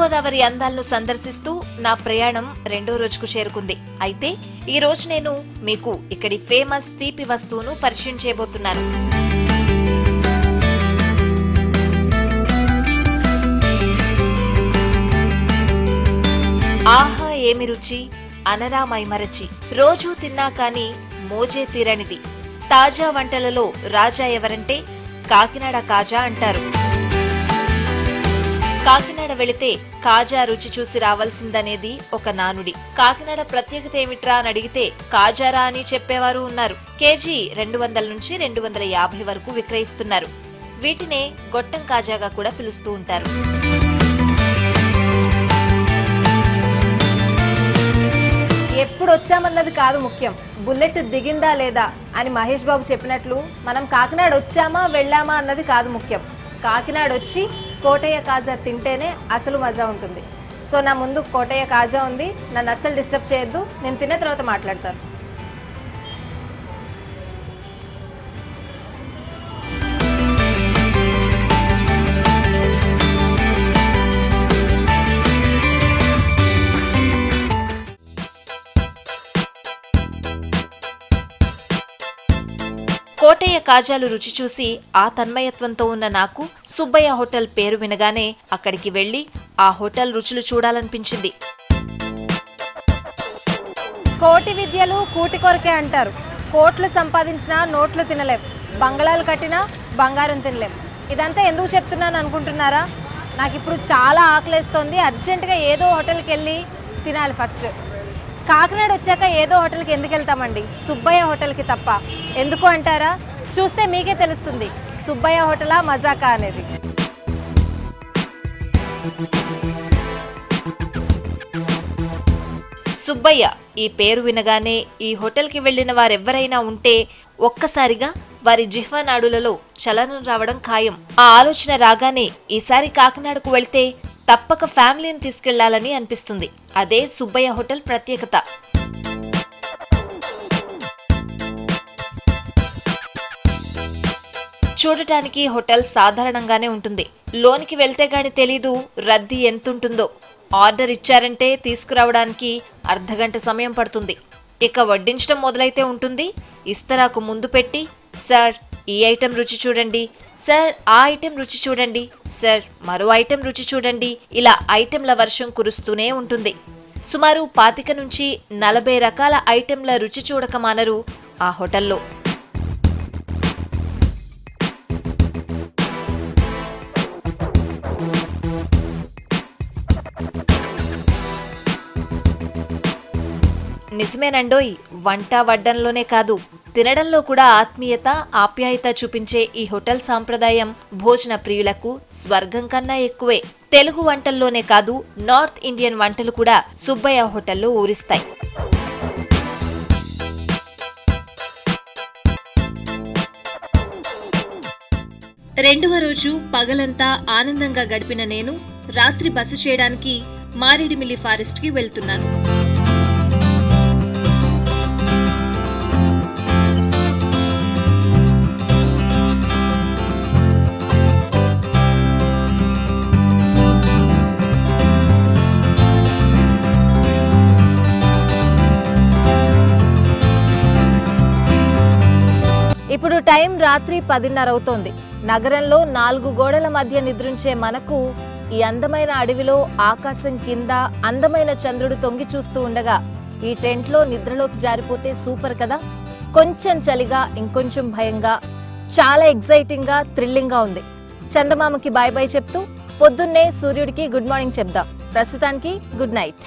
తూర్పుగోదావరి అందాలను సందర్శిస్తూ నా ప్రయాణం రెండో రోజుకు చేరుకుంది. అయితే ఈ రోజు నేను మీకు ఇక్కడి ఫేమస్ తీపి వస్తువును పరిచయం చేయబోతున్నాను. ఆహా ఏమి రుచి, అనరా మైమరచి, రోజూ తిన్నా కాని మోజే తీరనిది. తాజా వంటలలో రాజా ఎవరంటే కాకినాడ కాజా అంటారు. కాకినాడ వెళితే కాజా రుచి చూసి రావాల్సిందనేది ఒక నానుడి. కాకినాడ ప్రత్యేకత ఏమిట్రా అని అడిగితే కాజారా అని చెప్పేవారు ఉన్నారు. కేజీ 200 నుంచి 250 వరకు విక్రయిస్తున్నారు. వీటినే గొట్టం కాజాగా కూడా పిలుస్తూ ఉంటారు. ఎప్పుడు వచ్చామన్నది కాదు ముఖ్యం, బుల్లెట్ దిగిందా లేదా అని మహేష్ బాబు చెప్పినట్లు మనం కాకినాడ వచ్చామా వెళ్ళామా అన్నది కాదు ముఖ్యం. కాకినాడ వచ్చి కోటయ్య కాజా తింటేనే అసలు మజా ఉంటుంది. సో నా ముందు కోటయ్య కాజా ఉంది, నన్ను అస్సలు డిస్టర్బ్ చేయొద్దు, నేను తిన్న తర్వాత మాట్లాడతాను. కోటయ్య కాజాలు రుచి చూసి ఆ తన్మయత్వంతో ఉన్న నాకు సుబ్బయ్య హోటల్ పేరు వినగానే అక్కడికి వెళ్లి ఆ హోటల్ రుచులు చూడాలనిపించింది. కోటి విద్యలు కూటి కొరకే అంటారు. కోట్లు సంపాదించినా నోట్లు తినలేం, బంగళాలు కట్టినా బంగారం తినలేం. ఇదంతా ఎందుకు చెప్తున్నాను అనుకుంటున్నారా? నాకు ఇప్పుడు చాలా ఆకలేస్తోంది, అర్జెంటుగా ఏదో హోటల్కి వెళ్ళి తినాలి. ఫస్ట్ కాకినాడ వచ్చాక ఏదో హోటల్కి ఎందుకు వెళ్తామండి? సుబ్బయ్య హోటల్కి తప్ప. ఎందుకు అంటారా? చూస్తే మీకే తెలుస్తుంది సుబ్బయ్య హోటలా మజాకా అనేది. సుబ్బయ్య ఈ పేరు వినగానే ఈ హోటల్కి వెళ్లిన వారెవ్వరైనా ఉంటే ఒక్కసారిగా వారి జిహ్వనాడులలో చలనం రావడం ఖాయం. ఆ ఆలోచన రాగానే ఈసారి కాకినాడకు వెళ్తే తప్పక ఫ్యామిలీని తీసుకెళ్లాలని అనిపిస్తుంది. అదే సుబ్బయ్య హోటల్ ప్రత్యేకత. చూడటానికి హోటల్ సాధారణంగానే ఉంటుంది. లోనికి వెళ్తే గాని తెలీదు రద్దీ ఎంతుంటుందో. ఆర్డర్ ఇచ్చారంటే తీసుకురావడానికి అర్ధగంట సమయం పడుతుంది. ఇక వడ్డించడం మొదలైతే ఉంటుంది. ఇస్తరాకు ముందు పెట్టి, సార్ ఈ ఐటెం రుచి చూడండి, సార్ ఆ ఐటెం రుచి చూడండి, సార్ మరో ఐటెం రుచి చూడండి, ఇలా ఐటెంల వర్షం కురుస్తూనే ఉంటుంది. సుమారు 25 నుంచి 40 రకాల ఐటెంల రుచి చూడక మానరు ఆ హోటల్లో. నిజమేనండోయ్, వంట వడ్డంలోనే కాదు తినడంలో కూడా ఆత్మీయత ఆప్యాయత చూపించే ఈ హోటల్ సాంప్రదాయం భోజన ప్రియులకు స్వర్గం కన్నా ఎక్కువే. తెలుగు వంటల్లోనే కాదు నార్త్ ఇండియన్ వంటలు కూడా సుబ్బయ్య హోటల్లో ఊరిస్తాయి. రెండవ రోజు పగలంతా ఆనందంగా గడిపిన నేను రాత్రి బస చేయడానికి మారేడుమిల్లి ఫారెస్ట్ కి వెళ్తున్నాను. ఇప్పుడు టైం రాత్రి 10:30 అవుతోంది. నగరంలో 4 గోడల మధ్య నిద్రించే మనకు ఈ అందమైన అడవిలో ఆకాశం కింద అందమైన చంద్రుడు తొంగి చూస్తూ ఉండగా ఈ టెంట్లో నిద్రలోకి జారిపోతే సూపర్ కదా. కొంచెం చలిగా, ఇంకొంచెం భయంగా, చాలా ఎక్సైటింగ్ గా, థ్రిల్లింగ్ గా ఉంది. చందమామకి బాయ్ బాయ్ చెప్తూ పొద్దున్నే సూర్యుడికి గుడ్ మార్నింగ్ చెప్దాం. ప్రస్తుతానికి గుడ్ నైట్.